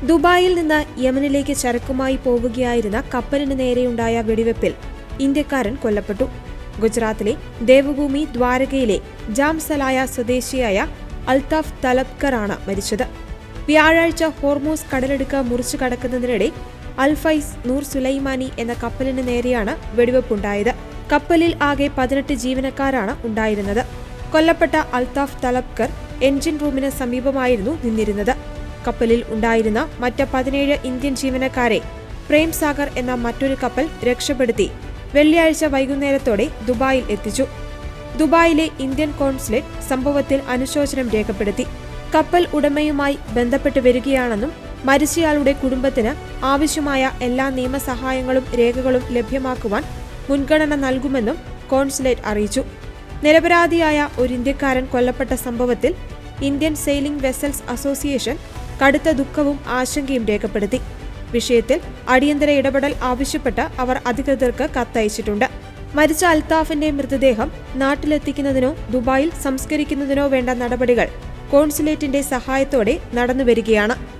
ദുബായിൽ നിന്ന് യമനിലേക്ക് ചരക്കുമായി പോവുകയായിരുന്ന കപ്പലിന് നേരെയുണ്ടായ വെടിവെപ്പിൽ ഇന്ത്യക്കാരൻ കൊല്ലപ്പെട്ടു. ഗുജറാത്തിലെ ദേവഭൂമി ദ്വാരകയിലെ ജാംസലായ സ്വദേശിയായ അൽതാഫ് തലബ്കറാണ് മരിച്ചത്. വ്യാഴാഴ്ച ഹോർമൂസ് കടലിടുക്ക് മുറിച്ചു കടക്കുന്നതിനിടെ അൽഫൈസ് നൂർ സുലൈമാനി എന്ന കപ്പലിന് നേരെയാണ് വെടിവെപ്പുണ്ടായത്. കപ്പലിൽ ആകെ 18 ജീവനക്കാരാണ് ഉണ്ടായിരുന്നത്. കൊല്ലപ്പെട്ട അൽതാഫ് തലബ്കർ എൻജിൻ റൂമിന് സമീപമായിരുന്നു നിന്നിരുന്നത്. കപ്പലിൽ ഉണ്ടായിരുന്ന മറ്റ് 17 ഇന്ത്യൻ ജീവനക്കാരെ പ്രേം സാഗർ എന്ന മറ്റൊരു കപ്പൽ രക്ഷപ്പെടുത്തി വെള്ളിയാഴ്ച വൈകുന്നേരത്തോടെ ദുബായിൽ എത്തിച്ചു. ദുബായിലെ ഇന്ത്യൻ കോൺസുലേറ്റ് സംഭവത്തിൽ അനുശോചനം രേഖപ്പെടുത്തി. കപ്പൽ ഉടമയുമായി ബന്ധപ്പെട്ട് വരികയാണെന്നും മരിച്ചയാളുടെ കുടുംബത്തിന് ആവശ്യമായ എല്ലാ നിയമസഹായങ്ങളും രേഖകളും ലഭ്യമാക്കുവാൻ മുൻഗണന നൽകുമെന്നും കോൺസുലേറ്റ് അറിയിച്ചു. നിരപരാധിയായ ഒരു ഇന്ത്യക്കാരൻ കൊല്ലപ്പെട്ട സംഭവത്തിൽ ഇന്ത്യൻ സെയിലിംഗ് വെസൽസ് അസോസിയേഷൻ കടുത്ത ദുഃഖവും ആശങ്കയും രേഖപ്പെടുത്തി. വിഷയത്തിൽ അടിയന്തര ഇടപെടൽ ആവശ്യപ്പെട്ട് അവർ അധികൃതർക്ക് കത്തയച്ചിട്ടുണ്ട്. മരിച്ച അൽതാഫിന്റെ മൃതദേഹം നാട്ടിലെത്തിക്കുന്നതിനോ ദുബായിൽ സംസ്കരിക്കുന്നതിനോ വേണ്ട നടപടികൾ കോൺസുലേറ്റിന്റെ സഹായത്തോടെ നടന്നുവരികയാണ്.